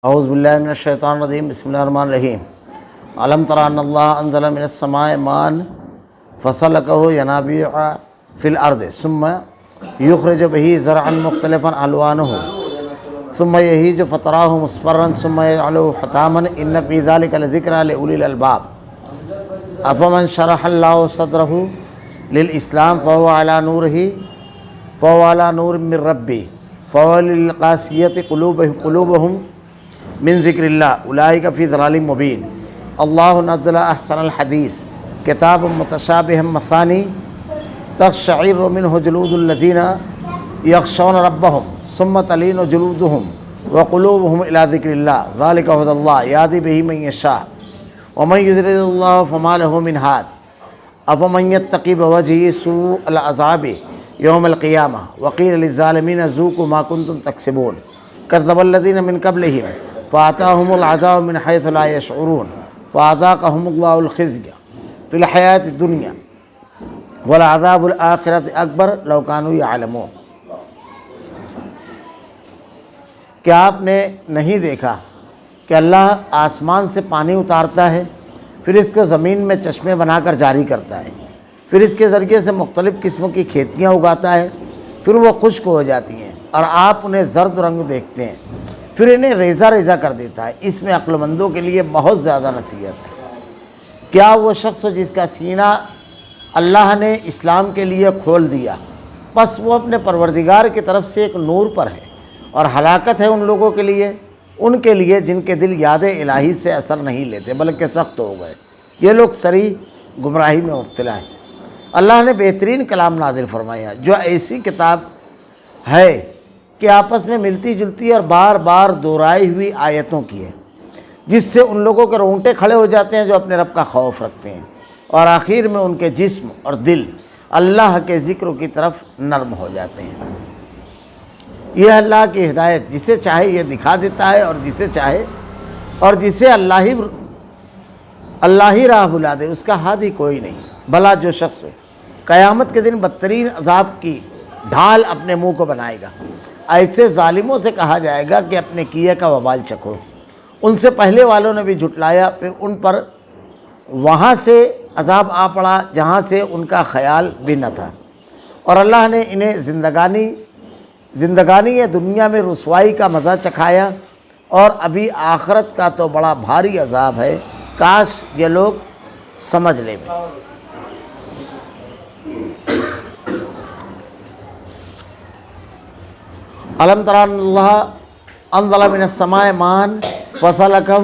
اعوذ باللہ من الشیطان الرجیم بسم اللہ الرحمن الرحیم علم تر ان اللہ انزل من السماء ماء فسلکہ ینابیع فی الارض ثم یخرج به زرعا مختلفا الوانہ ثم یہیج فتراہ مصفرا ثم یجعلہ حطاما ان فی ذلک لذکری لأولی الالباب افمن شرح اللہ صدرہ للاسلام فهو علی نور من ربہ فویل للقاسیۃ قلوبہم من ذکر اللہ اولئک فی ضلال مبین اللہ نزل احسن الحدیث کتاب متشابہ مثانی تقشعر منہ جلود الذین یخشون ربہم ثم تلین جلودہم وقلوبہم الی ذکر اللہ ذلک ھدی اللہ یہدی بہ من یشاء ومن یضلل اللہ فما لہ من ہاد افمن یتقی بوجہہ سوء العذاب یوم القیامہ وقیل للظالمین ذوقوا ما کنتم تکسبون کذب الذین من قبلہم فآتاہم العذاب من حیث لا یشعرون فأذاقہم اللہ الخزی فی الحیاۃ الدنیا ولعذاب الآخرۃ اکبر لو کانوا یعلمون۔ کیا آپ نے نہیں دیکھا کہ اللہ آسمان سے پانی اتارتا ہے، پھر اس کو زمین میں چشمے بنا کر جاری کرتا ہے، پھر اس کے ذریعے سے مختلف قسموں کی کھیتیاں اگاتا ہے، پھر وہ خشک ہو جاتی ہیں اور آپ انہیں زرد رنگ دیکھتے ہیں، پھر انہیں ریزہ ریزہ کر دیتا ہے۔ اس میں عقل مندوں کے لیے بہت زیادہ نصیحت ہے۔ کیا وہ شخص جس کا سینہ اللہ نے اسلام کے لیے کھول دیا، بس وہ اپنے پروردگار کی طرف سے ایک نور پر ہے، اور ہلاکت ہے ان لوگوں کے لیے، ان کے لیے جن کے دل یاد الہی سے اثر نہیں لیتے بلکہ سخت ہو گئے۔ یہ لوگ صریح گمراہی میں مبتلا ہیں۔ اللہ نے بہترین کلام نازل فرمایا جو ایسی کتاب ہے کہ آپس میں ملتی جلتی اور بار بار دہرائی ہوئی آیتوں کی ہے، جس سے ان لوگوں کے رونگٹے کھڑے ہو جاتے ہیں جو اپنے رب کا خوف رکھتے ہیں، اور آخر میں ان کے جسم اور دل اللہ کے ذکر کی طرف نرم ہو جاتے ہیں۔ یہ اللہ کی ہدایت جسے چاہے یہ دکھا دیتا ہے، اور جسے اللہ ہی راہ بلا دے اس کا ہادی کوئی نہیں۔ بھلا جو شخص قیامت کے دن بدترین عذاب کی ڈھال اپنے منہ کو بنائے گا، ایسے ظالموں سے کہا جائے گا کہ اپنے کیے کا وبال چکھو۔ ان سے پہلے والوں نے بھی جھٹلایا، پھر ان پر وہاں سے عذاب آ پڑا جہاں سے ان کا خیال بھی نہ تھا، اور اللہ نے انہیں زندگانی دنیا میں رسوائی کا مزہ چکھایا، اور ابھی آخرت کا تو بڑا بھاری عذاب ہے، کاش یہ لوگ سمجھ لیں۔ علم تر ان اللہ انزل من السماء ماء فسلکہ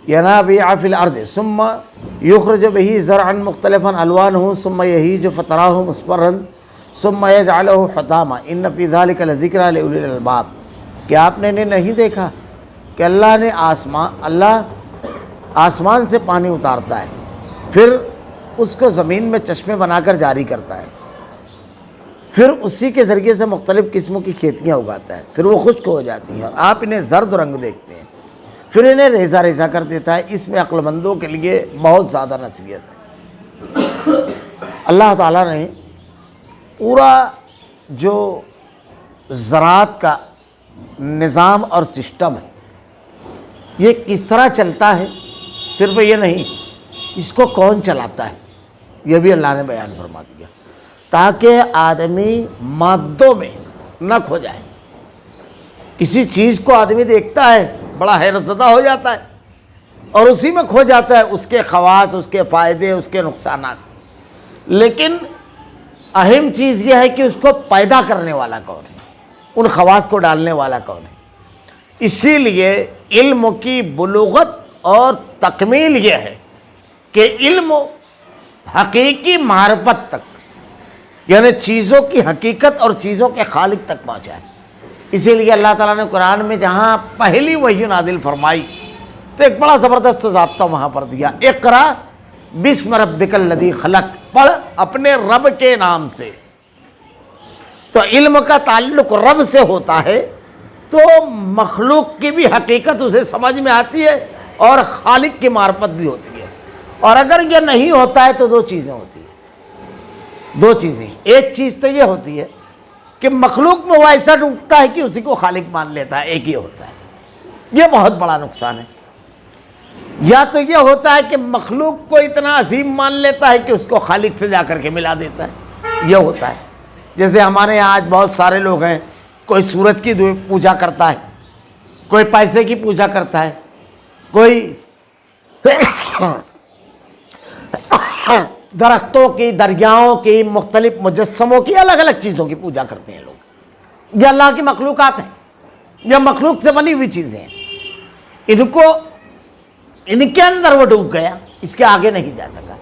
ینابیع فی الارض ثم یخرج به زرعا مختلفا الوانہ ثم یہیج فتراہ مصفرا ثم یجعلہ حطاما ان فی ذلک لذکری لأولی الالباب۔ کیا آپ نے نہیں دیکھا کہ اللہ آسمان سے پانی اتارتا ہے، پھر اس کو زمین میں چشمے بنا کر جاری کرتا ہے، پھر اسی کے ذریعے سے مختلف قسموں کی کھیتیاں اگاتا ہے، پھر وہ خشک ہو جاتی ہیں اور آپ انہیں زرد رنگ دیکھتے ہیں، پھر انہیں ریزہ ریزہ کر دیتا ہے۔ اس میں عقل مندوں کے لیے بہت زیادہ نصیحت ہے۔ اللہ تعالیٰ نے پورا جو زراعت کا نظام اور سسٹم ہے، یہ کس طرح چلتا ہے، صرف یہ نہیں، اس کو کون چلاتا ہے، یہ بھی اللہ نے بیان فرما دیا، تاکہ آدمی مادوں میں نہ کھو جائے۔ کسی چیز کو آدمی دیکھتا ہے بڑا حیرت زدہ ہو جاتا ہے اور اسی میں کھو جاتا ہے، اس کے خواص، اس کے فائدے، اس کے نقصانات، لیکن اہم چیز یہ ہے کہ اس کو پیدا کرنے والا کون ہے، ان خواص کو ڈالنے والا کون ہے۔ اسی لیے علم کی بلوغت اور تکمیل یہ ہے کہ علم حقیقی معرفت تک، یعنی چیزوں کی حقیقت اور چیزوں کے خالق تک پہنچا ہے۔ اسی لیے اللہ تعالیٰ نے قرآن میں جہاں پہلی وحی نازل فرمائی تو ایک بڑا زبردست ضابطہ وہاں پر دیا، اقرا بسم ربک الذی خلق، پڑھ اپنے رب کے نام سے۔ تو علم کا تعلق رب سے ہوتا ہے تو مخلوق کی بھی حقیقت اسے سمجھ میں آتی ہے اور خالق کی معرفت بھی ہوتی ہے۔ اور اگر یہ نہیں ہوتا ہے تو دو چیزیں ہوتی ہیں، دو چیزیں۔ ایک چیز تو یہ ہوتی ہے کہ مخلوق میں وہ ایسا ڈوبتا ہے کہ اسی کو خالق مان لیتا ہے، ایک ہی ہوتا ہے۔ یہ بہت بڑا نقصان ہے۔ یا تو یہ ہوتا ہے کہ مخلوق کو اتنا عظیم مان لیتا ہے کہ اس کو خالق سے جا کر کے ملا دیتا ہے، یہ ہوتا ہے۔ جیسے ہمارے یہاں آج بہت سارے لوگ ہیں، کوئی سورج کی پوجا کرتا ہے، کوئی پیسے کی پوجا کرتا ہے، کوئی درختوں کی، دریاؤں کی، مختلف مجسموں کی، الگ الگ چیزوں کی پوجا کرتے ہیں لوگ۔ یہ اللہ کی مخلوقات ہیں، یہ مخلوق سے بنی ہوئی چیزیں ہیں، ان کے اندر وہ ڈوب گیا، اس کے آگے نہیں جا سکا۔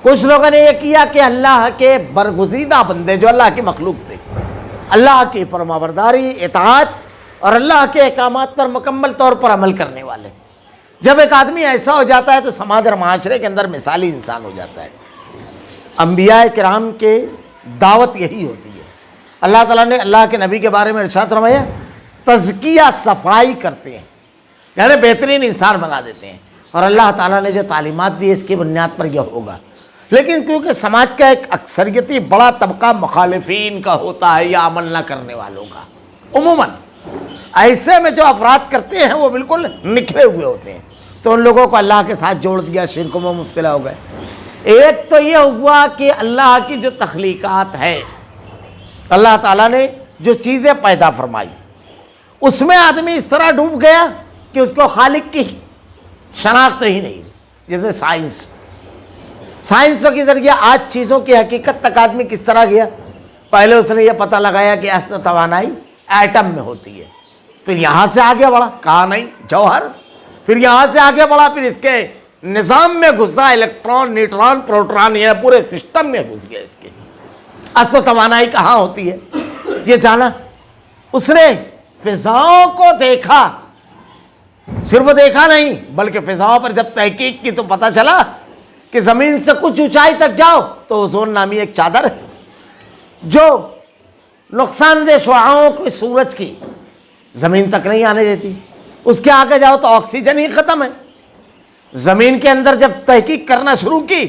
کچھ لوگوں نے یہ کیا کہ اللہ کے برگزیدہ بندے جو اللہ کی مخلوق تھے، اللہ کی فرمانبرداری، اطاعت اور اللہ کے احکامات پر مکمل طور پر عمل کرنے والے، جب ایک آدمی ایسا ہو جاتا ہے تو سماج اور معاشرے کے اندر مثالی انسان ہو جاتا ہے۔ انبیاء کرام کے دعوت یہی ہوتی ہے۔ اللہ تعالیٰ نے اللہ کے نبی کے بارے میں ارشاد فرمایا، تزکیہ، صفائی کرتے ہیں، یعنی بہترین انسان بنا دیتے ہیں، اور اللہ تعالیٰ نے جو تعلیمات دی اس کی بنیاد پر یہ ہوگا۔ لیکن کیونکہ سماج کا ایک اکثریتی بڑا طبقہ مخالفین کا ہوتا ہے یا عمل نہ کرنے والوں کا، عموماً ایسے میں جو افراد کرتے ہیں وہ بالکل نکھرے ہوئے ہوتے ہیں، تو ان لوگوں کو اللہ کے ساتھ جوڑ دیا، شرک میں مبتلا ہو گئے۔ ایک تو یہ ہوا کہ اللہ کی جو تخلیقات ہے، اللہ تعالیٰ نے جو چیزیں پیدا فرمائی، اس میں آدمی اس طرح ڈوب گیا کہ اس کو خالق کی شناخت ہی نہیں۔ جیسے سائنسوں کے ذریعے آج چیزوں کی حقیقت تک آدمی کس طرح گیا؟ پہلے اس نے یہ پتہ لگایا کہ اصل توانائی ایٹم میں ہوتی ہے، پھر یہاں سے آگے بڑھا، کہا نہیں جوہر، پھر یہاں سے آگے بڑھا، پھر اس کے نظام میں گھسا، الیکٹران، نیوٹران، پروٹران، یہ پورے سسٹم میں گھس گیا۔ اس کے اصل توانائی کہاں ہوتی ہے یہ جانا۔ اس نے فضاؤں کو دیکھا، صرف دیکھا نہیں بلکہ فضاؤں پر جب تحقیق کی تو پتہ چلا کہ زمین سے کچھ اونچائی تک جاؤ تو اوزون نامی ایک چادر ہے جو نقصان دہ شعاعوں کو سورج کی زمین تک نہیں آنے دیتی۔ اس کے آگے جاؤ تو آکسیجن ہی ختم ہے۔ زمین کے اندر جب تحقیق کرنا شروع کی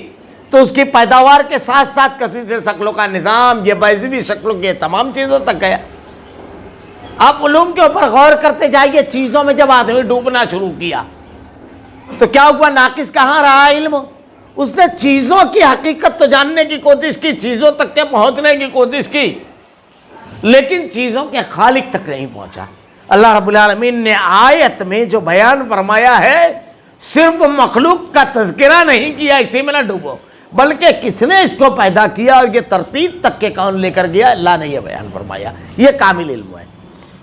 تو اس کی پیداوار کے ساتھ ساتھ کثیر شکلوں کا نظام، یہ بیضوی شکلوں کے تمام چیزوں تک گیا۔ آپ علوم کے اوپر غور کرتے جائیے، چیزوں میں جب آدمی ڈوبنا شروع کیا تو کیا ہوا؟ ناقص کہاں رہا علم؟ اس نے چیزوں کی حقیقت تو جاننے کی کوشش کی، چیزوں تک کے پہنچنے کی کوشش کی، لیکن چیزوں کے خالق تک نہیں پہنچا۔ اللہ رب العالمین نے آیت میں جو بیان فرمایا ہے، صرف مخلوق کا تذکرہ نہیں کیا اسی میں نہ ڈوبو، بلکہ کس نے اس کو پیدا کیا اور یہ ترتیب تک کے کون لے کر گیا، اللہ نے یہ بیان فرمایا۔ یہ کامل علم ہے۔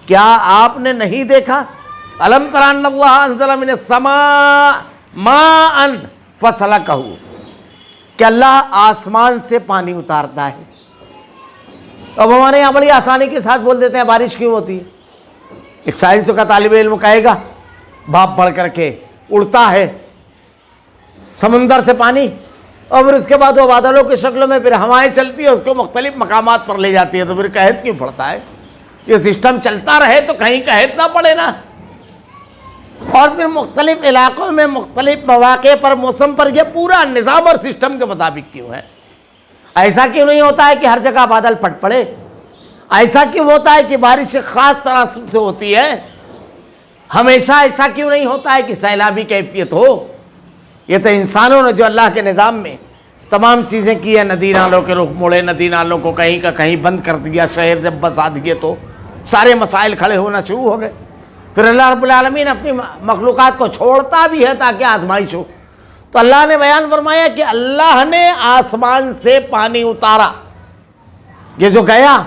کیا آپ نے نہیں دیکھا؟ الم تر ان اللہ انزل من السماء ماء فسلکہ، کہ اللہ آسمان سے پانی اتارتا ہے۔ اب ہمارے یہاں بڑی آسانی کے ساتھ بول دیتے ہیں بارش کیوں ہوتی ہے۔ ایک سائنس کا طالب علم کہے گا بھاپ بڑھ کر کے اڑتا ہے سمندر سے پانی، اور پھر اس کے بعد وہ بادلوں کی شکل میں پھر ہوائیں چلتی ہے، اس کو مختلف مقامات پر لے جاتی ہے، تو پھر قحط کیوں پڑتا ہے؟ یہ سسٹم چلتا رہے تو کہیں قحط نہ پڑے نا۔ اور پھر مختلف علاقوں میں مختلف مواقع پر، موسم پر یہ پورا نظام اور سسٹم کے مطابق کیوں ہے؟ ایسا کیوں نہیں ہوتا ہے کہ ہر جگہ بادل پھٹ پڑے؟ ایسا کیوں ہوتا ہے کہ بارش خاص طرح سے ہوتی ہے؟ ہمیشہ ایسا کیوں نہیں ہوتا ہے کہ سیلابی کیفیت ہو؟ یہ تو انسانوں نے جو اللہ کے نظام میں تمام چیزیں کی ہیں، ندی نالوں کے رخ موڑے، ندی نالوں کو کہیں کا کہیں بند کر دیا، شہر جب بسا دیے تو سارے مسائل کھڑے ہونا شروع ہو گئے۔ پھر اللہ رب العالمین اپنی مخلوقات کو چھوڑتا بھی ہے تاکہ آزمائش ہو، تو اللہ نے بیان فرمایا کہ اللہ نے آسمان سے پانی اتارا۔ یہ جو گیا،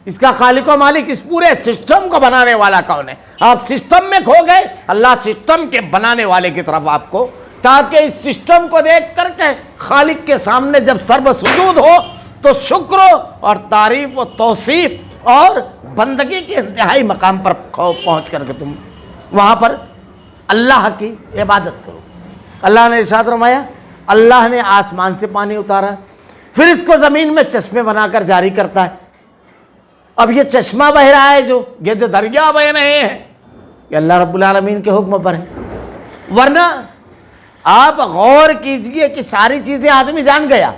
اس کا خالق و مالک، اس پورے سسٹم کو بنانے والا کون ہے؟ آپ سسٹم میں کھو گئے، اللہ سسٹم کے بنانے والے کی طرف آپ کو، تاکہ اس سسٹم کو دیکھ کر کے خالق کے سامنے جب سرب سجود ہو تو شکر اور تعریف و توصیف اور بندگی کے انتہائی مقام پر پہنچ کر کے تم وہاں پر اللہ کی عبادت کرو۔ اللہ نے ارشاد فرمایا اللہ نے آسمان سے پانی اتارا، پھر اس کو زمین میں چشمے بنا کر جاری کرتا ہے۔ اب یہ چشمہ بہ رہا ہے، یہ جو دریا بہ رہے ہیں، یہ اللہ رب العالمین کے حکم پر ہے۔ ورنہ آپ غور کیجئے کہ ساری چیزیں آدمی جان گیا،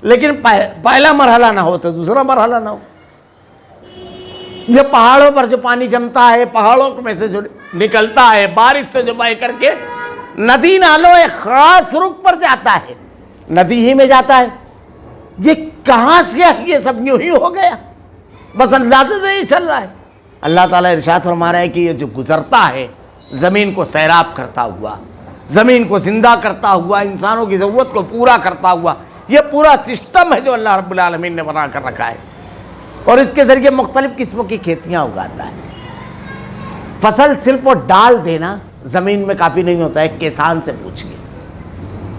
لیکن پہلا مرحلہ نہ ہو تو دوسرا مرحلہ نہ ہو۔ یہ پہاڑوں پر جو پانی جمتا ہے، پہاڑوں میں سے جو نکلتا ہے، بارش سے جو بہ کر کے ندی نالوں ایک خاص رخ پر جاتا ہے، ندی ہی میں جاتا ہے، یہ کہاں سے یہ سب یوں ہی ہو گیا؟ بس اندازے سے ہی چل رہا ہے۔ اللہ تعالیٰ ارشاد فرما رہا ہے کہ یہ جو گزرتا ہے زمین کو سیراب کرتا ہوا، زمین کو زندہ کرتا ہوا، انسانوں کی ضرورت کو پورا کرتا ہوا، یہ پورا سسٹم ہے جو اللہ رب العالمین نے بنا کر رکھا ہے، اور اس کے ذریعے مختلف قسموں کی کھیتیاں اگاتا ہے۔ فصل صرف وہ ڈال دینا زمین میں کافی نہیں ہوتا ہے، کسان سے پوچھئے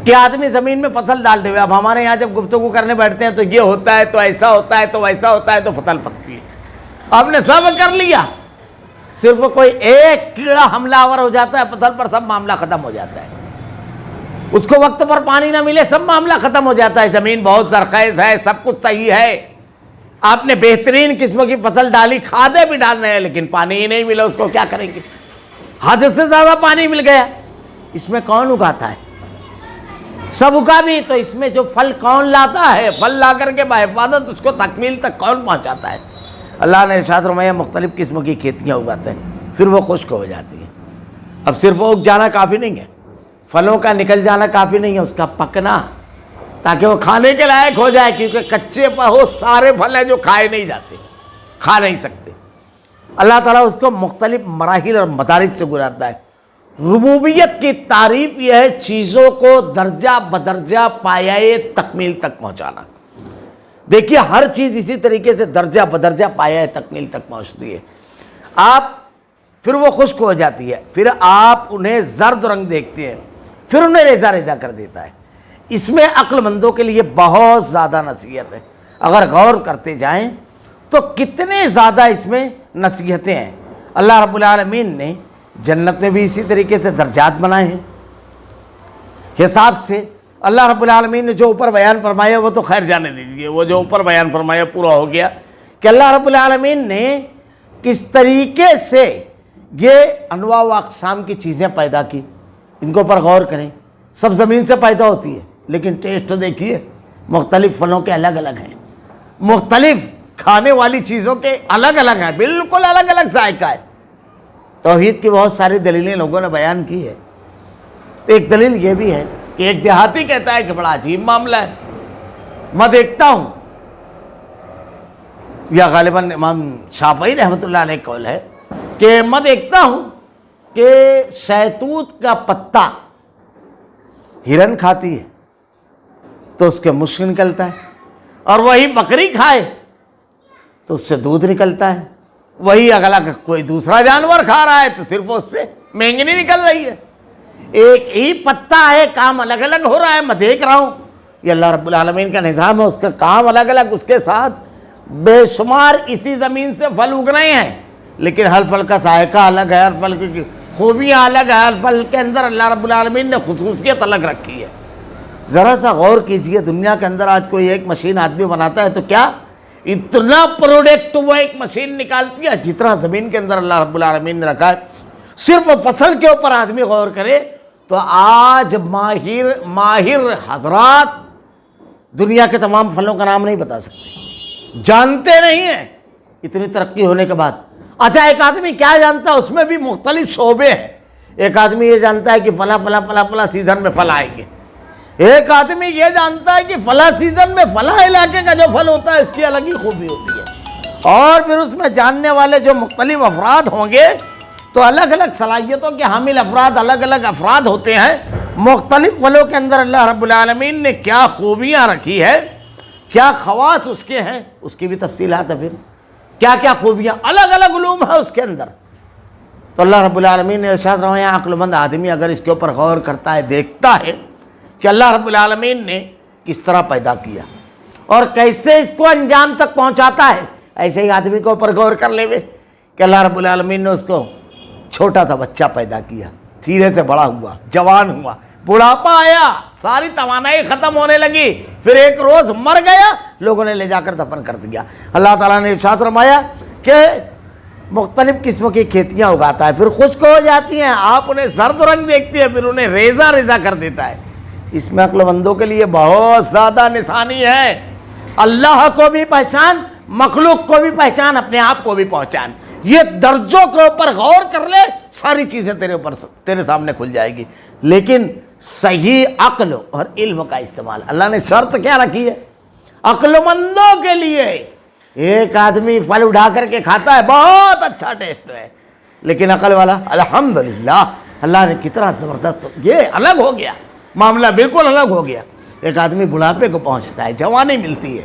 کہ آدمی زمین میں فصل ڈال دے۔ اب ہمارے یہاں جب گفتگو کرنے بیٹھتے ہیں تو یہ ہوتا ہے، تو ایسا ہوتا ہے، تو ویسا ہوتا ہے، تو فصل پکتی ہے۔ آپ نے سب کر لیا، صرف کوئی ایک کیڑا حملہ آور ہو جاتا ہے فصل پر، سب معاملہ ختم ہو جاتا ہے۔ اس کو وقت پر پانی نہ ملے، سب معاملہ ختم ہو جاتا ہے۔ زمین بہت زرخیز ہے، سب کچھ صحیح ہے، آپ نے بہترین قسم کی فصل ڈالی، کھادیں بھی ڈال رہے ہیں، لیکن پانی ہی نہیں ملا، اس کو کیا کریں گے؟ حد سے زیادہ پانی مل گیا، اس میں کون اگاتا ہے؟ سب اگا بھی، تو اس میں جو پھل کون لاتا ہے؟ پھل لا کر کے بحفاظت اس کو تکمیل تک کون پہنچاتا ہے؟ اللہ نے ارشاد فرمایا مختلف قسم کی کھیتیاں اگاتے ہیں، پھر وہ خشک ہو جاتی ہیں۔ اب صرف وہ اگ جانا کافی نہیں ہے، پھلوں کا نکل جانا کافی نہیں ہے، اس کا پکنا، تاکہ وہ کھانے کے لائق ہو جائے، کیونکہ کچے بہت سارے پھل ہیں جو کھائے نہیں جاتے، کھا نہیں سکتے۔ اللہ تعالیٰ اس کو مختلف مراحل اور مدارج سے گزارتا ہے۔ ربوبیت کی تعریف یہ ہے چیزوں کو درجہ بدرجہ پایۂ تکمیل تک پہنچانا۔ دیکھیے ہر چیز اسی طریقے سے درجہ بدرجہ پایۂ تکمیل تک پہنچتی ہے۔ پھر وہ خشک ہو جاتی ہے، پھر آپ انہیں زرد رنگ دیکھتے ہیں، پھر انہیں ریزہ ریزہ کر دیتا ہے۔ اس میں عقل مندوں کے لیے بہت زیادہ نصیحت ہے، اگر غور کرتے جائیں تو کتنے زیادہ اس میں نصیحتیں ہیں۔ اللہ رب العالمین نے جنت میں بھی اسی طریقے سے درجات بنائے ہیں حساب سے۔ اللہ رب العالمین نے جو اوپر بیان فرمایا وہ تو خیر جانے دیجیے، وہ جو اوپر بیان فرمایا پورا ہو گیا کہ اللہ رب العالمین نے کس طریقے سے یہ انواع و اقسام کی چیزیں پیدا کی، ان کے اوپر غور کریں۔ سب زمین سے پیدا ہوتی ہے، لیکن ٹیسٹ دیکھیے مختلف پھلوں کے الگ الگ ہیں، مختلف کھانے والی چیزوں کے الگ الگ ہیں، بالکل الگ الگ ذائقہ ہے۔ توحید کی بہت ساری دلیلیں لوگوں نے بیان کی ہے۔ ایک دلیل یہ بھی ہے کہ ایک دیہاتی کہتا ہے کہ بڑا عجیب معاملہ ہے، میں دیکھتا ہوں، یا غالباً امام شافعی رحمۃ اللہ علیہ قول ہے کہ میں دیکھتا ہوں کہ شہتوت کا پتا ہرن کھاتی ہے تو اس کے مشک نکلتا ہے، اور وہی بکری کھائے تو اس سے دودھ نکلتا ہے، وہی اگلا کوئی دوسرا جانور کھا رہا ہے تو صرف اس سے مینگنی نکل رہی ہے۔ ایک ہی پتا ہے، کام الگ الگ ہو رہا ہے، میں دیکھ رہا ہوں، یہ اللہ رب العالمین کا نظام ہے، اس کا کام الگ الگ، اس کے ساتھ بے شمار اسی زمین سے پھل اگ رہے ہیں، لیکن ہر پھل کا ذائقہ الگ ہے، ہر پھل کی خوبیاں الگ ہے، ہر پھل کے اندر اللہ رب العالمین نے خصوصیت الگ رکھی ہے۔ ذرا سا غور کیجئے، دنیا کے اندر آج کوئی ایک مشین آدمی بناتا ہے تو کیا اتنا پروڈکٹ وہ ایک مشین نکالتی ہے جتنا زمین کے اندر اللہ رب العالمین نے رکھا ہے۔ صرف فصل کے اوپر آدمی غور کرے تو آج ماہر حضرات دنیا کے تمام پھلوں کا نام نہیں بتا سکتے، جانتے نہیں ہیں، اتنی ترقی ہونے کے بعد۔ اچھا ایک آدمی کیا جانتا ہے، اس میں بھی مختلف شعبے ہیں۔ ایک آدمی یہ جانتا ہے کہ فلاں فلاں فلاں فلاں سیزن میں پھل آئیں گے، ایک آدمی یہ جانتا ہے کہ فلاں سیزن میں فلاں علاقے کا جو پھل ہوتا ہے اس کی الگ ہی خوبی ہوتی ہے، اور پھر اس میں جاننے والے جو مختلف افراد ہوں گے تو الگ الگ صلاحیتوں کے حامل افراد، الگ الگ افراد ہوتے ہیں۔ مختلف پھلوں کے اندر اللہ رب العالمین نے کیا خوبیاں رکھی ہے، کیا خواص اس کے ہیں، اس کی بھی تفصیلات ہے، پھر کیا کیا خوبیاں، الگ الگ علوم ہے اس کے اندر۔ تو اللہ رب العالمین نے ارشاد فرمایا عقل مند آدمی اگر اس کے اوپر غور کرتا ہے، دیکھتا ہے کہ اللہ رب العالمین نے کس طرح پیدا کیا اور کیسے اس کو انجام تک پہنچاتا ہے، ایسے ہی آدمی کے اوپر غور کر لے کہ اللہ رب العالمین نے اس کو چھوٹا سا بچہ پیدا کیا، دھیرے سے بڑا ہوا، جوان ہوا، بڑھاپا آیا، ساری توانائی ختم ہونے لگی، پھر ایک روز مر گیا، لوگوں نے لے جا کر دفن کر دیا۔ اللہ تعالیٰ نے ارشاد فرمایا کہ مختلف قسموں کی کھیتیاں اگاتا ہے، پھر خشک ہو جاتی ہیں، آپ انہیں زرد رنگ دیکھتے ہیں، پھر انہیں ریزہ ریزہ کر دیتا ہے۔ اس میں عقل مندوں کے لیے بہت زیادہ نشانی ہے۔ اللہ کو بھی پہچان، مخلوق کو بھی پہچان، اپنے آپ کو بھی پہچان. یہ درجوں کے اوپر غور کر لے، ساری چیزیں تیرے سامنے کھل جائے گی. لیکن صحیح عقل اور علم کا استعمال، اللہ نے شرط کیا رکھی ہے؟ عقل مندوں کے لیے. ایک آدمی پھل اٹھا کر کے کھاتا ہے، بہت اچھا ٹیسٹ ہے، لیکن عقل والا الحمدللہ اللہ نے کتنا زبردست، یہ الگ ہو گیا، معاملہ بالکل الگ ہو گیا. ایک آدمی بڑھاپے کو پہنچتا ہے، جوانی ملتی ہے،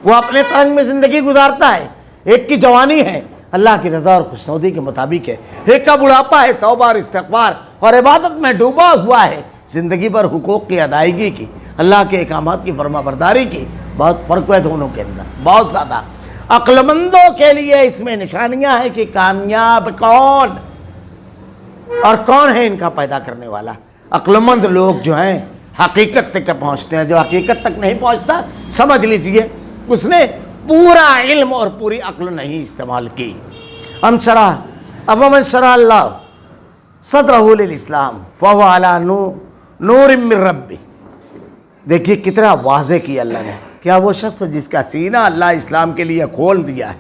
وہ اپنے ترنگ میں زندگی گزارتا ہے. ایک کی جوانی ہے اللہ کی رضا اور خوشنودی کے مطابق ہے، ایک کا بڑھاپا ہے توبہ اور استغفار اور عبادت میں ڈوبا ہوا ہے، زندگی پر حقوق کی ادائیگی کی، اللہ کے احکامات کی فرما برداری کی. بہت فرق ہے دونوں کے اندر، بہت زیادہ. عقل مندوں کے لیے اس میں نشانیاں ہیں کہ کامیاب کون اور کون ہے ان کا پیدا کرنے والا. عقل مند لوگ جو ہیں حقیقت تک پہنچتے ہیں، جو حقیقت تک نہیں پہنچتا سمجھ لیجئے اس نے پورا علم اور پوری عقل نہیں استعمال کی. افمن شرح اللہ صدرہ للاسلام فہو علی نور من ربہ. دیکھیے کتنا واضح کیا اللہ نے. کیا وہ شخص جس کا سینہ اللہ اسلام کے لیے کھول دیا ہے،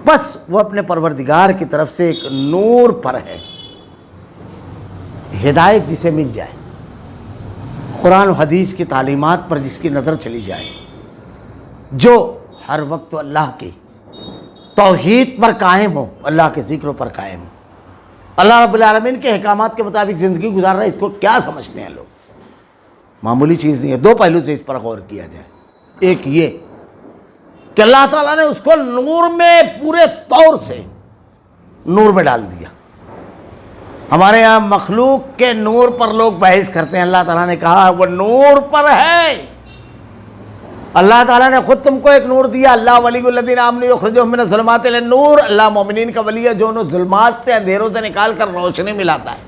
بس وہ اپنے پروردگار کی طرف سے ایک نور پر ہے. ہدایت جسے مل جائے، قرآن و حدیث کی تعلیمات پر جس کی نظر چلی جائے، جو ہر وقت اللہ کی توحید پر قائم ہو، اللہ کے ذکر پر قائم ہو، اللہ رب العالمین کے احکامات کے مطابق زندگی گزار رہا ہے. اس کو کیا سمجھتے ہیں لوگ؟ معمولی چیز نہیں ہے. دو پہلو سے اس پر غور کیا جائے. ایک یہ کہ اللہ تعالیٰ نے اس کو نور میں پورے طور سے نور میں ڈال دیا. ہمارے یہاں مخلوق کے نور پر لوگ بحث کرتے ہیں. اللہ تعالیٰ نے کہا وہ نور پر ہے. اللہ تعالیٰ نے خود تم کو ایک نور دیا. اللہ ولی الذین آمنوا یخرجہم من الظلمات الی النور. اللہ مومنین کا ولی ہے جو انہیں ظلمات سے، اندھیروں سے نکال کر روشنی میں لاتا ہے.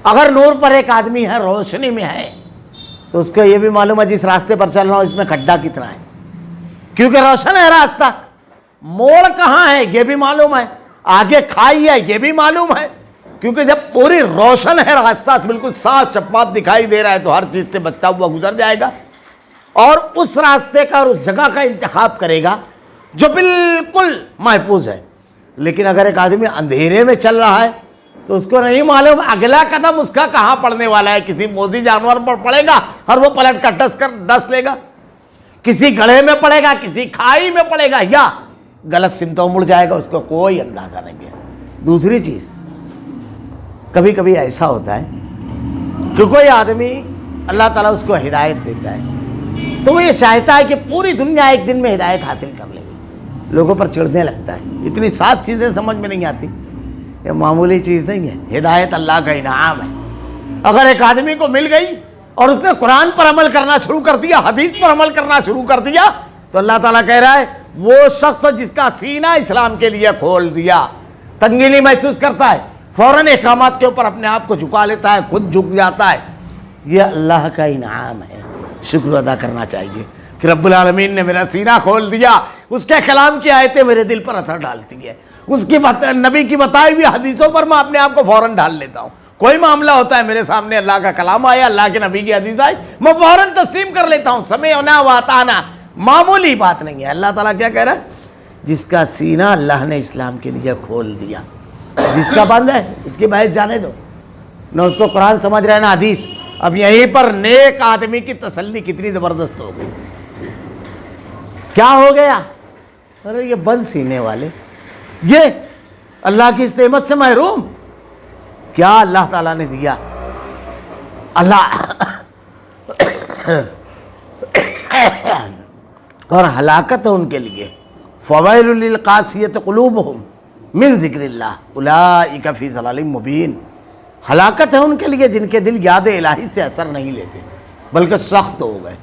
اگر نور پر ایک آدمی ہے، روشنی میں ہے، تو اس کو یہ بھی معلوم ہے جس راستے پر چل رہا ہوں اس میں کھڈا کتنا ہے، کیونکہ روشن ہے راستہ. موڑ کہاں ہے یہ بھی معلوم ہے، آگے کھائی ہے یہ بھی معلوم ہے، کیونکہ جب پوری روشن ہے راستہ بالکل صاف شفاف دکھائی دے رہا ہے تو ہر چیز سے بچتا ہوا گزر جائے گا اور اس راستے کا اور اس جگہ کا انتخاب کرے گا جو بالکل محفوظ ہے. لیکن اگر ایک آدمی اندھیرے میں چل رہا ہے تو اس کو نہیں معلوم اگلا قدم اس کا کہاں پڑنے والا ہے. کسی موذی جانور پر پڑے گا اور وہ پلٹ کر ڈس لے گا، کسی گڑھے میں پڑے گا، کسی کھائی میں پڑے گا، یا غلط سمتوں مڑ جائے گا، اس کو کوئی اندازہ نہیں ہے. دوسری چیز، کبھی کبھی ایسا ہوتا ہے کہ کوئی آدمی اللہ تعالیٰ اس کو ہدایت دیتا ہے تو وہ یہ چاہتا ہے کہ پوری دنیا ایک دن میں ہدایت حاصل کر لے. لوگوں پر چڑھنے لگتا ہے. اتنی صاف چیزیں سمجھ میں نہیں آتی. یہ معمولی چیز نہیں ہے، ہدایت اللہ کا انعام ہے. اگر ایک آدمی کو مل گئی اور اس نے قرآن پر عمل کرنا شروع کر دیا، حدیث پر عمل کرنا شروع کر دیا، تو اللہ تعالیٰ کہہ رہا ہے وہ شخص جس کا سینہ اسلام کے لیے کھول دیا، تنگی نہیں محسوس کرتا ہے، فوراً احکامات کے اوپر اپنے آپ کو جھکا لیتا ہے، خود جھک جاتا ہے. یہ اللہ کا انعام ہے، شکر ادا کرنا چاہیے کہ رب العالمین نے میرا سینہ کھول دیا. اس کے کلام کی آیتیں میرے دل پر اثر ڈالتی ہے، اس کی نبی کی بتائی ہوئی حدیثوں پر میں اپنے آپ کو فوراً ڈال لیتا ہوں. کوئی معاملہ ہوتا ہے میرے سامنے، اللہ کا کلام آیا، اللہ کے نبی کی حدیث آئی، میں فوراً تسلیم کر لیتا ہوں. سمعنا واطعنا، معمولی بات نہیں ہے. اللہ تعالیٰ کیا کہہ رہا ہے؟ جس کا سینہ اللہ نے اسلام کے لیے کھول دیا. جس کا بند ہے اس کی بحث جانے دو، نہ اس کو قرآن سمجھ رہے نہ حدیث. اب یہیں پر نیک آدمی کی تسلی کتنی زبردست ہو گئی. کیا ہو گیا؟ ارے یہ بند سینے والے، یہ اللہ کی اس نعمت سے محروم. کیا اللہ تعالیٰ نے دیا؟ اللہ اور ہلاکت ہے ان کے لیے. فویل للقاسیۃ قلوبہم من ذکر اللہ اولئک فی ضلال مبین. ہلاکت ہے ان کے لیے جن کے دل یاد الہی سے اثر نہیں لیتے بلکہ سخت ہو گئے.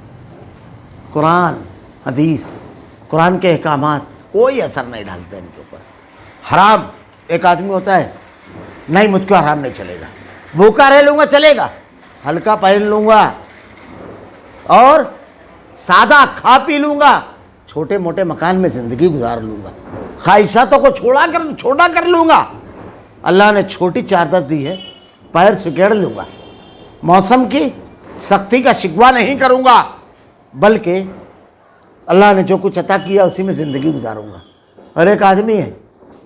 قرآن حدیث، قرآن کے احکامات کوئی اثر نہیں ڈالتے ان کے اوپر. حرام، ایک آدمی ہوتا ہے نہیں مجھ کو حرام نہیں چلے گا، بھوکا رہ لوں گا چلے گا، ہلکا پہن لوں گا اور سادہ کھا پی لوں گا، چھوٹے موٹے مکان میں زندگی گزار لوں گا، خواہشاتوں کو چھوٹا کر لوں گا. اللہ نے چھوٹی چادر دی ہے، پیر سکیڑ لوں گا، موسم کی سختی کا شکوہ نہیں کروں گا، بلکہ اللہ نے جو کچھ عطا کیا اسی میں زندگی گزاروں گا. اور ایک آدمی ہے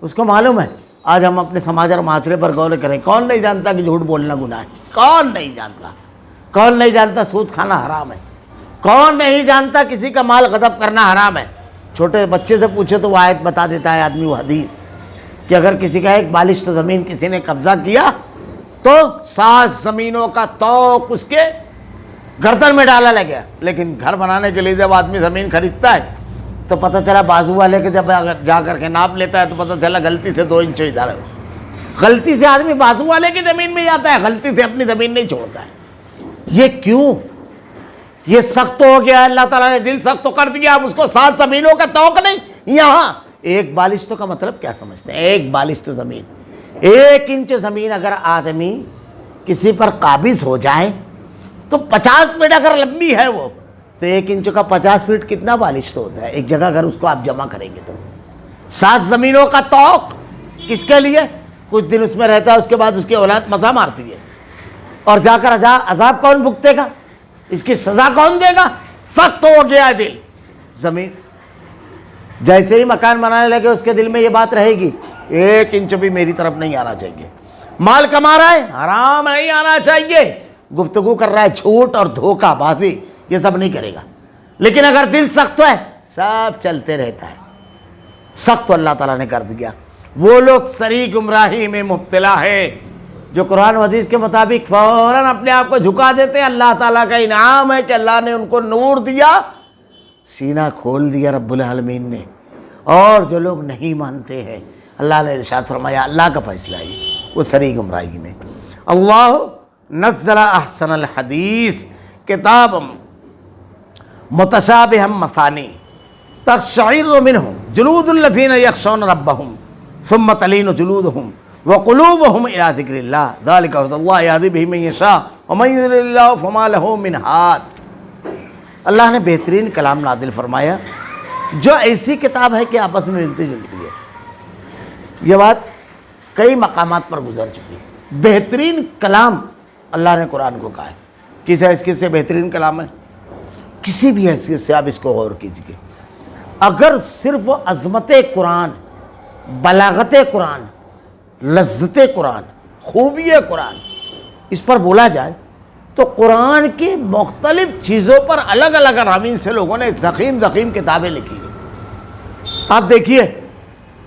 اس کو معلوم ہے, آج ہم اپنے سماج اور معاشرے پر غور کریں, کون نہیں جانتا کہ جھوٹ بولنا گناہ ہے؟ کون نہیں جانتا؟ کون نہیں جانتا سود کھانا حرام ہے؟ کون نہیں جانتا کسی کا مال غصب کرنا حرام ہے؟ چھوٹے بچے سے پوچھے تو وہ آیت بتا دیتا ہے آدمی, وہ حدیث, کہ اگر کسی کا ایک بالشت زمین کسی نے قبضہ کیا تو 7 زمینوں کا توق اس کے گردن میں ڈالا لگا. لیکن گھر بنانے کے لیے جب آدمی زمین خریدتا ہے تو پتہ چلا بازو والے کے جب اگر جا کر کے ناپ لیتا ہے تو پتہ چلا غلطی سے 2 انچ ادھر ہے. غلطی سے آدمی بازو والے کی زمین میں جاتا ہے, غلطی سے اپنی زمین نہیں چھوڑتا ہے. یہ کیوں؟ یہ سخت ہو گیا, اللہ تعالیٰ نے دل سخت تو کر دیا. اب اس کو 7 زمینوں کا توق نہیں. یہاں ایک بالشت کا مطلب کیا سمجھتے ہیں؟ ایک بالشت زمین, 1 انچ زمین اگر آدمی کسی پر قابض ہو جائے تو 50 فٹ اگر لمبی ہے وہ, تو 1 انچ کا 50 فٹ کتنا بالشت ہوتا ہے؟ ایک جگہ اگر اس کو آپ جمع کریں گے تو 7 زمینوں کا توق کس کے لیے؟ کچھ دن اس میں رہتا ہے, اس کے بعد اس کی اولاد مزہ مارتی ہے, اور جا کر عذاب کون بھگتے گا؟ اس کی سزا کون دے گا؟ سخت ہو گیا دل. زمین جیسے ہی مکان بنانے لگے اس کے دل میں یہ بات رہے گی 1 انچ بھی میری طرف نہیں آنا چاہیے. مال کما رہا ہے, حرام نہیں آنا چاہیے. گفتگو کر رہا ہے, جھوٹ اور دھوکہ بازی, یہ سب نہیں کرے گا. لیکن اگر دل سخت ہے سب چلتے رہتا ہے. سخت اللہ تعالیٰ نے کر دیا. وہ لوگ سری گمراہی میں مبتلا ہے جو قرآن و حدیث کے مطابق فوراً اپنے آپ کو جھکا دیتے ہیں. اللہ تعالیٰ کا انعام ہے کہ اللہ نے ان کو نور دیا, سینہ کھول دیا رب العالمین نے. اور جو لوگ نہیں مانتے ہیں, اللہ نے ارشاد فرمایا, اللہ کا فیصلہ ہے, وہ سری گمراہی میں. اللہ نزل احسن الحدیث کتابا متشابہا مثانی تقشعر منہ جلود الذین یخشون ربہم ثم تلین جلودہم وقلوبہم الی ذکر اللہ ذلک ھدی اللہ یہدی بہ من یشاء ومن یضلل اللہ فما لہ من ہاد. اللہ نے بہترین کلام نازل فرمایا جو ایسی کتاب ہے کہ آپس میں ملتی جلتی ہے. یہ بات کئی مقامات پر گزر چکی ہے. بہترین کلام اللہ نے قرآن کو کہا ہے. کس حیثیت سے بہترین کلام ہے؟ کسی بھی حیثیت سے آپ اس کو غور کیجیے. اگر صرف عظمت قرآن, بلاغت قرآن, لذت قرآن, خوبی قرآن اس پر بولا جائے تو قرآن کی مختلف چیزوں پر الگ الگ عناوین سے لوگوں نے ضخیم کتابیں لکھی ہیں. آپ دیکھیے,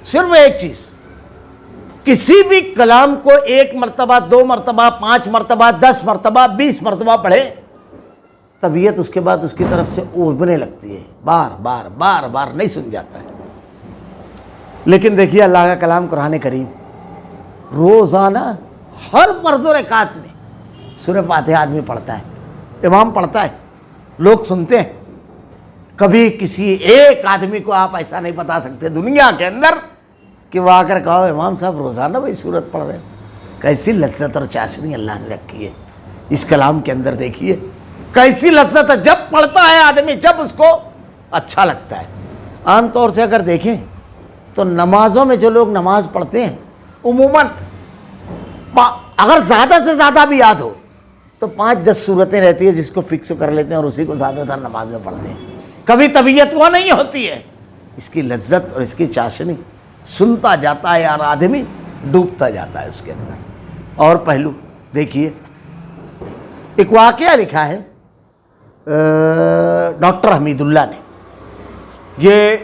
صرف ایک چیز, کسی بھی کلام کو 1 مرتبہ, 2 مرتبہ, 5 مرتبہ, 10 مرتبہ, 20 مرتبہ پڑھے, طبیعت اس کے بعد اس کی طرف سے اوبنے لگتی ہے. بار بار نہیں سن جاتا ہے. لیکن دیکھیے اللہ کا کلام قرآن کریم روزانہ ہر فرض و رکعت میں سورہ فاتحہ آدمی پڑھتا ہے, امام پڑھتا ہے, لوگ سنتے ہیں. کبھی کسی ایک آدمی کو آپ ایسا نہیں بتا سکتے دنیا کے اندر کہ وہ آ کر کہو امام صاحب روزانہ وہی سورت پڑھ رہے ہیں. کیسی لذت اور چاشنی اللہ نے رکھی ہے اس کلام کے اندر. دیکھیے کیسی لذت ہے, جب پڑھتا ہے آدمی جب اس کو اچھا لگتا ہے. عام طور سے اگر دیکھیں تو نمازوں میں جو لوگ نماز پڑھتے ہیں عموماً اگر زیادہ سے زیادہ بھی یاد ہو تو 5-10 صورتیں رہتی ہیں جس کو فکس کر لیتے ہیں اور اسی کو زیادہ تر نماز میں پڑھتے ہیں. کبھی طبیعت وہ نہیں ہوتی ہے. اس کی لذت اور اس کی چاشنی سنتا جاتا ہے اور آدمی ڈوبتا جاتا ہے اس کے اندر. اور پہلو دیکھیے, ایک واقعہ لکھا ہے ڈاکٹر حمید اللہ نے. یہ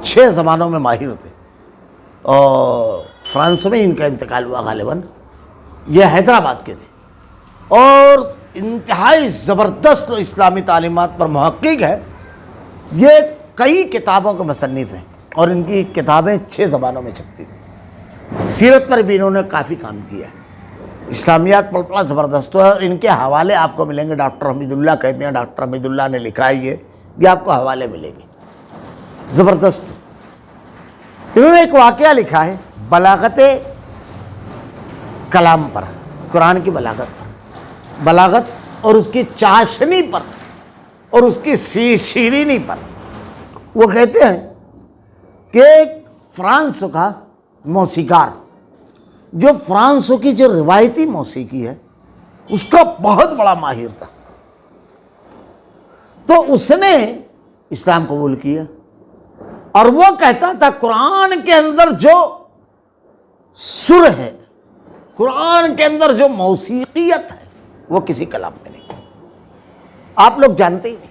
6 زبانوں میں ماہر ہوتے اور فرانس میں ان کا انتقال ہوا غالباً. یہ حیدرآباد کے تھے اور انتہائی زبردست اسلامی تعلیمات پر محقق ہے. یہ کئی کتابوں کے مصنف ہیں اور ان کی کتابیں 6 زبانوں میں چھپتی تھیں. سیرت پر بھی انہوں نے کافی کام کیا ہے. اسلامیات پر بڑا زبردست ہے اور ان کے حوالے آپ کو ملیں گے. ڈاکٹر حمید اللہ کہتے ہیں, ڈاکٹر حمید اللہ نے لکھا ہے یہ آپ کو حوالے ملیں گے زبردست. انہوں نے ایک واقعہ لکھا ہے بلاغت کلام پر, قرآن کی بلاغت پر, بلاغت اور اس کی چاشنی پر اور اس کی شیرینی پر. وہ کہتے ہیں کہ فرانس کا موسیقار جو فرانس کی جو روایتی موسیقی ہے اس کا بہت بڑا ماہر تھا. تو اس نے اسلام قبول کیا، اور وہ کہتا تھا قرآن کے اندر جو سر ہے، قرآن کے اندر جو موسیقیت ہے، وہ کسی کلام میں نہیں، آپ لوگ جانتے ہی نہیں۔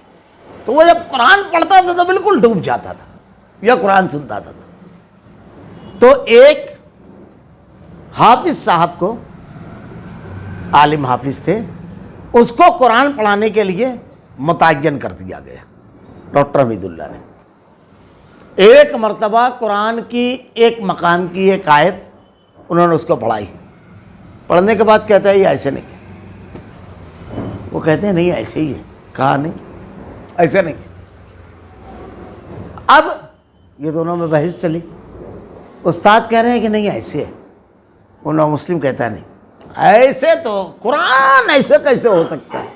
تو وہ جب قرآن پڑھتا تھا تو بالکل ڈوب جاتا تھا، یا قرآن سنتا تھا۔ تو ایک حافظ صاحب کو، عالم حافظ تھے، اس کو قرآن پڑھانے کے لیے متعین کر دیا گیا ڈاکٹر حمید اللہ نے۔ ایک مرتبہ قرآن کی ایک مقام کی ایک آیت انہوں نے اس کو پڑھائی، پڑھنے کے بعد کہتا ہے یہ ایسے نہیں ہے، وہ کہتے ہیں نہیں ایسے ہی ہے، کہا نہیں ایسے نہیں ہے۔ اب یہ دونوں میں بحث چلی، استاد کہہ رہے ہیں کہ نہیں ایسے ہے، انہوں مسلم کہتا ہے نہیں ایسے، تو قرآن ایسے کیسے ہو سکتا ہے،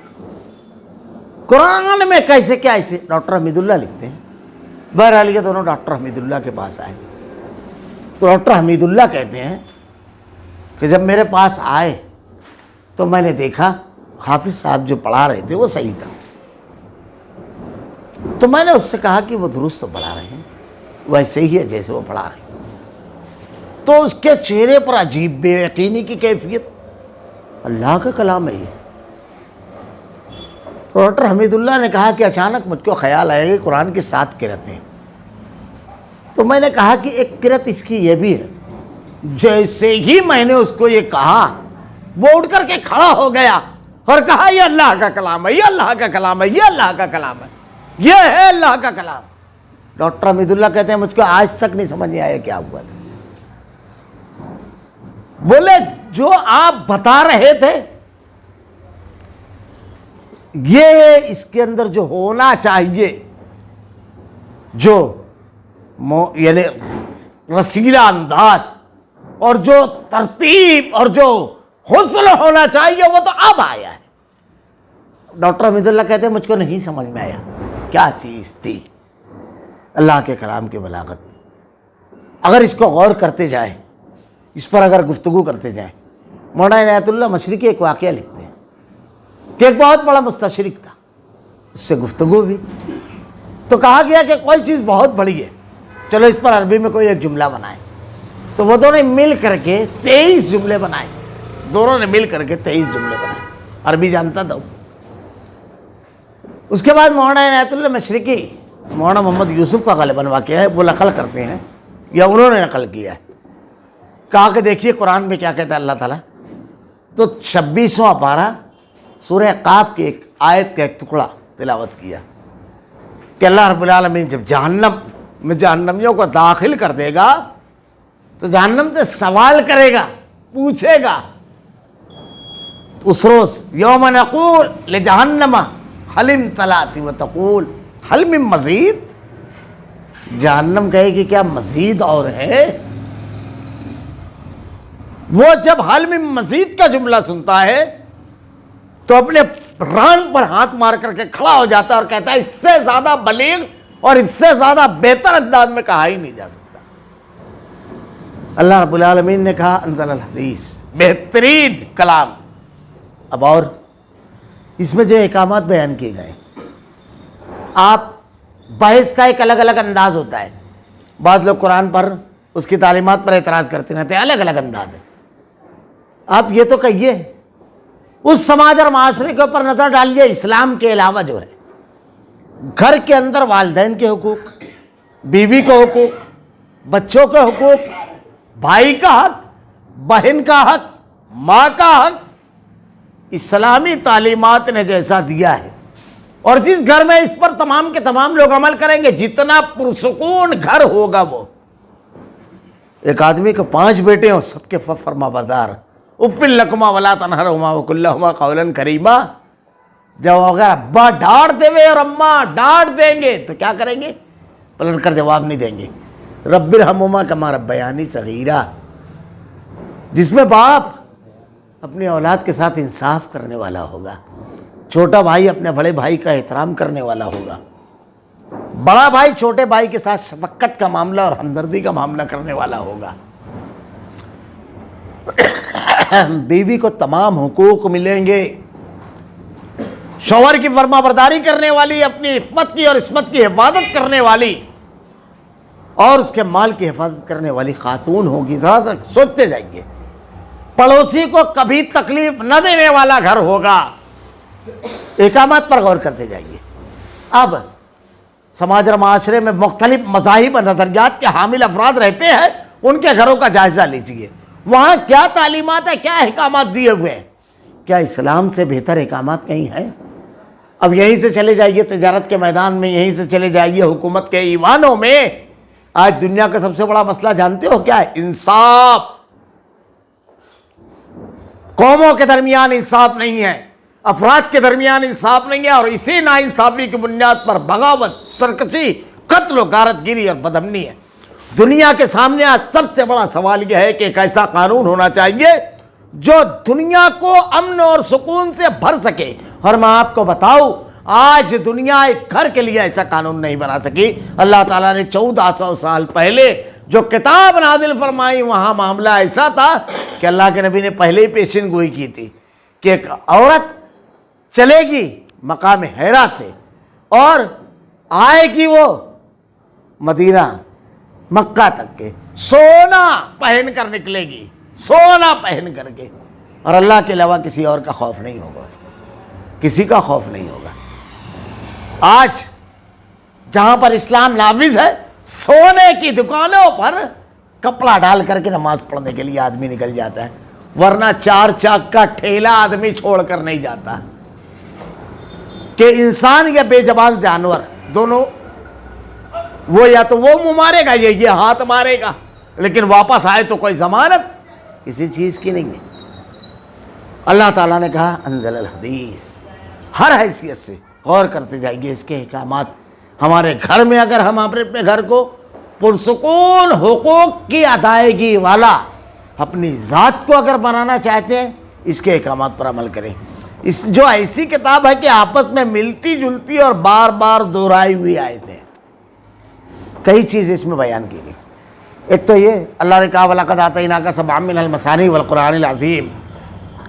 قرآن میں کیسے کیا ایسے؟ ڈاکٹر حمید اللہ لکھتے ہیں۔ بہرحال یہ دونوں ڈاکٹر حمید اللہ کے پاس آئے، تو ڈاکٹر حمید اللہ کہتے ہیں کہ جب میرے پاس آئے تو میں نے دیکھا حافظ صاحب جو پڑھا رہے تھے وہ صحیح تھا، تو میں نے اس سے کہا کہ وہ درست تو پڑھا رہے ہیں، ویسے ہی ہے جیسے وہ پڑھا رہے ہیں۔ تو اس کے چہرے پر عجیب بے یقینی کی کیفیت، اللہ کا کلام ہے یہ۔ تو ڈاکٹر حمید اللہ نے کہا کہ اچانک مجھ کو خیال آئے کہ قرآن کی 7 قرأتیں ہیں، تو میں نے کہا کہ ایک قرأت اس کی یہ بھی ہے۔ جیسے ہی میں نے اس کو یہ کہا، وہ اٹھ کر کے کھڑا ہو گیا اور کہا یہ اللہ کا کلام ہے، یہ اللہ کا کلام ہے، یہ اللہ کا کلام ہے، یہ ہے اللہ کا کلام۔ ڈاکٹر حمید اللہ کہتے ہیں مجھ کو آج تک نہیں سمجھ میں آیا کیا ہوا تھا۔ بولے جو آپ بتا رہے تھے یہ اس کے اندر جو ہونا چاہیے، جو یعنی رسیلہ انداز اور جو ترتیب اور جو حسن ہونا چاہیے وہ تو اب آیا ہے۔ ڈاکٹر حمید اللہ کہتے ہیں مجھ کو نہیں سمجھ میں آیا کیا چیز تھی اللہ کے کلام کی بلاغت۔ اگر اس کو غور کرتے جائیں، اس پر اگر گفتگو کرتے جائیں، مولانا عنایت اللہ مشرقی ایک واقعہ لکھتے ہیں کہ ایک بہت بڑا مستشرق تھا، اس سے گفتگو بھی، تو کہا گیا کہ کوئی چیز بہت بڑی ہے، چلو اس پر عربی میں کوئی ایک جملہ بنائے۔ تو وہ دونوں مل کر کے 23 جملے بنائے، دونوں نے مل کر کے 23 جملے بنائے، عربی جانتا تھا۔ اس کے بعد مولانا عنایت اللہ مشرقی، مولانا محمد یوسف کا غالباً واقعہ ہے، وہ نقل کرتے ہیں یا انہوں نے نقل کیا ہے، کہا کہ دیکھیے قرآن میں کیا کہتا ہے اللہ تعالیٰ۔ تو 26واں پارہ سورہ قاف کی ایک آیت کا ایک ٹکڑا تلاوت کیا کہ اللہ رب العالمین جب جہنم میں جہنمیوں کو داخل کر دے گا تو جہنم سے سوال کرے گا، پوچھے گا اس روز، یوم نقول لجہنم حل امتلأت وتقول حل من مزید، جہنم کہے گی کیا مزید اور ہے؟ وہ جب حل من مزید کا جملہ سنتا ہے تو اپنے ران پر ہاتھ مار کر کے کھڑا ہو جاتا ہے اور کہتا ہے اس سے زیادہ بلیغ اور اس سے زیادہ بہتر انداز میں کہا ہی نہیں جا سکتا۔ اللہ رب العالمین نے کہا انزل الحدیث، بہترین کلام۔ اب اور اس میں جو احکامات بیان کیے گئے، آپ بحث کا ایک الگ الگ انداز ہوتا ہے، بعض لوگ قرآن پر اس کی تعلیمات پر اعتراض کرتے رہتے ہیں، الگ الگ انداز ہے۔ آپ یہ تو کہیے اس سماج اور معاشرے کے اوپر نظر ڈالیے، اسلام کے علاوہ جو ہے گھر کے اندر والدین کے حقوق، بیوی کے حقوق، بچوں کے حقوق، بھائی کا حق، بہن کا حق، ماں کا حق، اسلامی تعلیمات نے جیسا دیا ہے، اور جس گھر میں اس پر تمام کے تمام لوگ عمل کریں گے، جتنا پرسکون گھر ہوگا وہ۔ ایک آدمی کے 5 بیٹے ہوں، سب کے فرما بردار، اف لکما ولا تنہرہما وقل لہما قولا کریما، جب اگر ابا ڈانٹ دے اور اماں ڈانٹ دیں گے تو کیا کریں گے؟ پلٹ کر جواب نہیں دیں گے، رب ارحمہما کما ربیانی صغیرا، جس میں باپ اپنی اولاد کے ساتھ انصاف کرنے والا ہوگا، چھوٹا بھائی اپنے بڑے بھائی کا احترام کرنے والا ہوگا، بڑا بھائی چھوٹے بھائی کے ساتھ شفقت کا معاملہ اور ہمدردی کا معاملہ کرنے والا ہوگا، بیوی کو تمام حقوق ملیں گے، شوہر کی فرما برداری کرنے والی، اپنی عفت کی اور عصمت کی حفاظت کرنے والی اور اس کے مال کی حفاظت کرنے والی خاتون ہوگی. ذرا سا سوچتے جائیے. پڑوسی کو کبھی تکلیف نہ دینے والا گھر ہوگا. احکامات پر غور کرتے جائیے. اب سماج اور معاشرے میں مختلف مذاہب اور نظریات کے حامل افراد رہتے ہیں، ان کے گھروں کا جائزہ لیجیے. وہاں کیا تعلیمات ہے، کیا احکامات دیے ہوئے ہیں؟ کیا اسلام سے بہتر احکامات کہیں ہیں؟ اب یہیں سے چلے جائیے تجارت کے میدان میں، یہیں سے چلے جائیے حکومت کے ایوانوں میں. آج دنیا کا سب سے بڑا مسئلہ جانتے ہو کیا ہے؟ انصاف. قوموں کے درمیان انصاف نہیں ہے، افراد کے درمیان انصاف نہیں ہے، اور اسی ناانصافی کی بنیاد پر بغاوت، سرکشی، قتل و غارت گیری اور بدامنی ہے. دنیا کے سامنے آج سب سے بڑا سوال یہ ہے کہ ایک ایسا قانون ہونا چاہیے جو دنیا کو امن اور سکون سے بھر سکے. اور میں آپ کو بتاؤں، آج دنیا ایک گھر کے لیے ایسا قانون نہیں بنا سکی. اللہ تعالیٰ نے 1400 سال پہلے جو کتاب نازل فرمائی، وہاں معاملہ ایسا تھا کہ اللہ کے نبی نے پہلے ہی پیشین گوئی کی تھی کہ ایک عورت چلے گی مقام حرا سے اور آئے گی وہ مدینہ مکہ تک کے، سونا پہن کر نکلے گی، سونا پہن کر کے، اور اللہ کے علاوہ کسی اور کا خوف نہیں ہوگا، اس کو کسی کا خوف نہیں ہوگا. آج جہاں پر اسلام نافذ ہے، سونے کی دکانوں پر کپڑا ڈال کر کے نماز پڑھنے کے لیے آدمی نکل جاتا ہے، ورنہ 4 چاک کا ٹھیلا آدمی چھوڑ کر نہیں جاتا. کہ انسان یا بے زبان جانور دونوں، وہ یا تو وہ منہ مارے گا، یہ ہاتھ مارے گا، لیکن واپس آئے تو کوئی ضمانت کسی چیز کی نہیں ہے. اللہ تعالیٰ نے کہا انزل الحدیث. ہر حیثیت سے غور کرتے جائیے اس کے احکامات. ہمارے گھر میں اگر ہم اپنے گھر کو پرسکون حقوق کی ادائیگی والا اپنی ذات کو اگر بنانا چاہتے ہیں، اس کے احکامات پر عمل کریں. اس جو ایسی کتاب ہے کہ آپس میں ملتی جلتی اور بار بار دہرائی ہوئی آیتیں ہیں. کئی چیزیں اس میں بیان کی گئی. ایک تو یہ اللہ نے کہا وَلَقَدْ آتَيْنَاكَ سَبْعًا مِنَ الْمَثَانِي وَالْقُرْآنِ الْعَظِيمِ.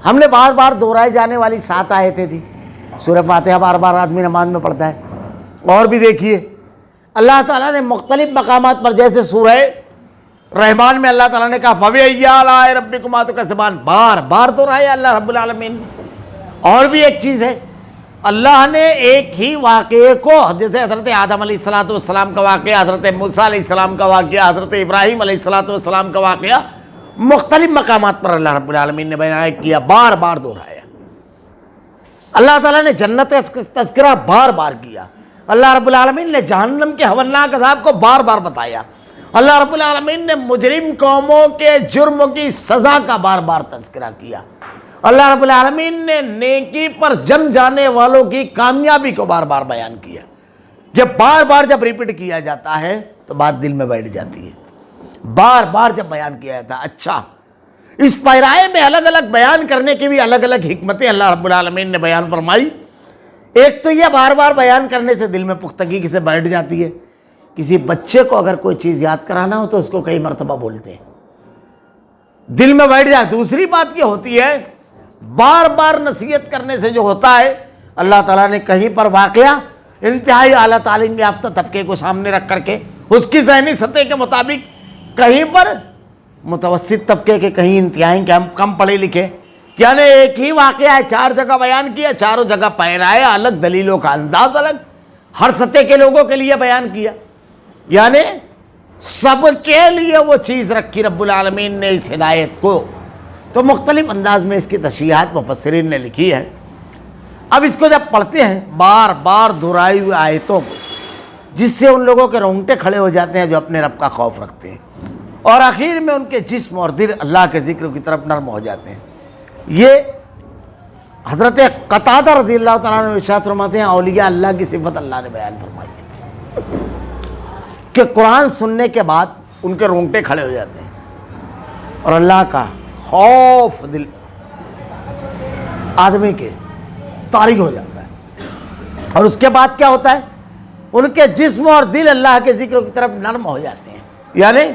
ہم نے بار بار دہرائے جانے والی 7 آیتیں تھیں. سورہ فاتحہ بار بار آدمی نماز میں پڑھتا ہے. اور بھی دیکھیے اللہ تعالیٰ نے مختلف مقامات پر، جیسے سورہ رحمان میں اللہ تعالیٰ نے کہا فَبِأَيِّ آلَاءِ رَبِّكُمَا تُكَذِّبَانِ، بار بار دہرایا اللہ رب العالمین. اور بھی ایک چیز ہے، اللہ نے ایک ہی واقعے کو، جیسے حضرت آدم علیہ السلام کا واقعہ، حضرت موسیٰ علیہ السلام کا واقعہ، حضرت ابراہیم علیہ السلام کا واقعہ، مختلف مقامات پر اللہ رب العالمین نے بیان کیا، بار بار دہرایا. اللہ تعالیٰ نے جنت کا تذکرہ بار بار کیا. اللہ رب العالمین نے جہنم کے ہولناک عذاب کو بار بار بتایا. اللہ رب العالمین نے مجرم قوموں کے جرم کی سزا کا بار بار تذکرہ کیا. اللہ رب العالمین نے نیکی پر جم جانے والوں کی کامیابی کو بار بار بیان کیا. یہ بار بار جب ریپیٹ کیا جاتا ہے تو بات دل میں بیٹھ جاتی ہے. بار بار جب بیان کیا جاتا ہے، اچھا اس پیرائے میں الگ الگ بیان کرنے کی بھی الگ الگ حکمتیں اللہ رب العالمین نے بیان فرمائی. ایک تو یہ بار بار بیان کرنے سے دل میں پختگی سے بیٹھ جاتی ہے. کسی بچے کو اگر کوئی چیز یاد کرانا ہو تو اس کو کئی مرتبہ بولتے ہیں، دل میں بیٹھ جائے. دوسری بات یہ ہوتی ہے بار بار نصیحت کرنے سے جو ہوتا ہے، اللہ تعالیٰ نے کہیں پر واقعہ انتہائی اعلیٰ تعلیم یافتہ طبقے کو سامنے رکھ کر کے اس کی ذہنی سطح کے مطابق، کہیں پر متوسط طبقے کے، کہیں انتہائی کم پڑھے لکھے، یعنی ایک ہی واقعہ ہے 4 جگہ بیان کیا، چاروں جگہ پیرایا الگ، دلیلوں کا انداز الگ، ہر سطح کے لوگوں کے لیے بیان کیا. یعنی سب کے لیے وہ چیز رکھی رب العالمین نے اس ہدایت کو. تو مختلف انداز میں اس کی تشریحات مفسرین نے لکھی ہے. اب اس کو جب پڑھتے ہیں بار بار دہرائی ہوئی آیتوں کو، جس سے ان لوگوں کے رونگٹے کھڑے ہو جاتے ہیں جو اپنے رب کا خوف رکھتے ہیں، اور آخر میں ان کے جسم اور دل اللہ کے ذکر کی طرف نرم ہو جاتے ہیں. یہ حضرت قتادہ رضی اللہ تعالیٰ عنہ ارشاد فرماتے ہیں اولیاء اللہ کی صفت اللہ نے بیان فرمائی ہے کہ قرآن سننے کے بعد ان کے رونگٹے کھڑے ہو جاتے ہیں اور اللہ کا خوف دل آدمی کے طاری ہو جاتا ہے. اور اس کے بعد کیا ہوتا ہے؟ ان کے جسم اور دل اللہ کے ذکر کی طرف نرم ہو جاتے ہیں. یعنی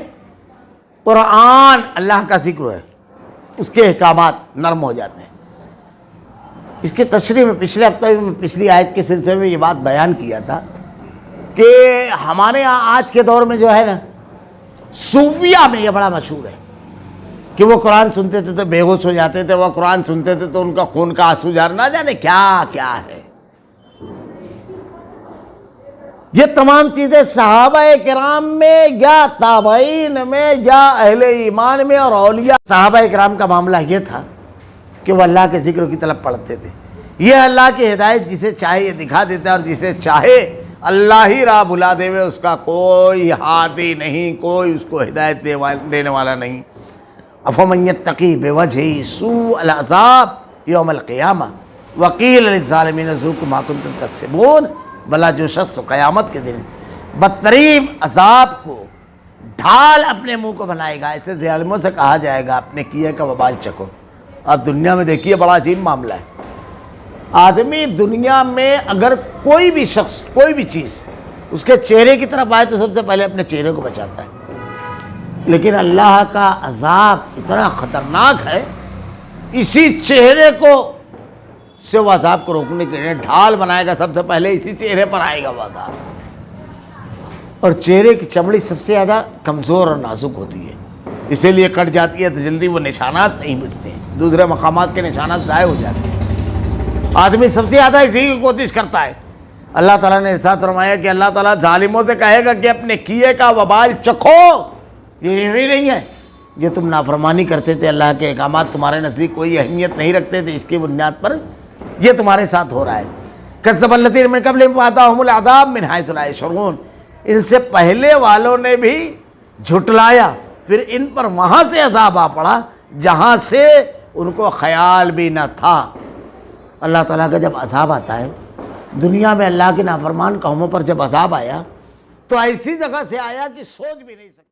قرآن اللہ کا ذکر ہے، اس کے احکامات نرم ہو جاتے ہیں. اس کی تشریح میں پچھلے ہفتے میں پچھلی آیت کے سلسلے میں یہ بات بیان کیا تھا کہ ہمارے یہاں آج کے دور میں جو ہے نا، صوفیہ میں یہ بڑا مشہور ہے کہ وہ قرآن سنتے تھے تو بے ہوش ہو جاتے تھے، وہ قرآن سنتے تھے تو ان کا خون کا آنسو جار، نہ جانے کیا کیا ہے۔ یہ تمام چیزیں صحابہ کرام میں یا تابعین میں یا اہل ایمان میں اور اولیاء، صحابہ کرام کا معاملہ یہ تھا کہ وہ اللہ کے ذکر کی طلب پڑھتے تھے۔ یہ اللہ کی ہدایت جسے چاہے یہ دکھا دیتا ہے، اور جسے چاہے اللہ ہی راہ بھلا دے، اس کا کوئی ہادی نہیں، کوئی اس کو ہدایت دینے والا نہیں۔ افمن یتقی بوجہہ سوء العذاب یوم القیامہ وقیل للظالمین ذوقوا ما کنتم تکسبون، بھلا جو شخص قیامت کے دن بدترین عذاب کو ڈھال اپنے منہ کو بنائے گا، ایسے ظالموں سے کہا جائے گا اپنے کیے کا وبال چکھو۔ اب دنیا میں دیکھیے بڑا عجیب معاملہ ہے، آدمی دنیا میں اگر کوئی بھی شخص کوئی بھی چیز اس کے چہرے کی طرف آئے تو سب سے پہلے اپنے چہرے کو بچاتا ہے، لیکن اللہ کا عذاب اتنا خطرناک ہے، اسی چہرے کو سے وہ عذاب کو روکنے کے لیے ڈھال بنائے گا، سب سے پہلے اسی چہرے پر آئے گا وہ عذاب۔ اور چہرے کی چمڑی سب سے زیادہ کمزور اور نازک ہوتی ہے، اسی لیے کٹ جاتی ہے تو جلدی وہ نشانات نہیں مٹتے ہیں، دوسرے مقامات کے نشانات ضائع ہو جاتے ہیں۔ آدمی سب سے زیادہ اسی کی کوشش کرتا ہے۔ اللہ تعالیٰ نے ارشاد فرمایا کہ اللہ تعالیٰ ظالموں سے کہے گا کہ اپنے کیے کا وبال چکھو۔ یہ بھی نہیں ہے یہ تم نافرمانی کرتے تھے، اللہ کے احکامات تمہارے نزدیک کوئی اہمیت نہیں رکھتے تھے، اس کی بنیاد پر یہ تمہارے ساتھ ہو رہا ہے۔ کذب الذین من قبلہم فأتاہم العذاب من حیث لا یشعرون، ان سے پہلے والوں نے بھی جھٹلایا، پھر ان پر وہاں سے عذاب آ پڑا جہاں سے ان کو خیال بھی نہ تھا۔ اللہ تعالیٰ کا جب عذاب آتا ہے دنیا میں، اللہ کے نافرمان قوموں پر جب عذاب آیا تو ایسی جگہ سے آیا کہ سوچ بھی نہیں سکتے۔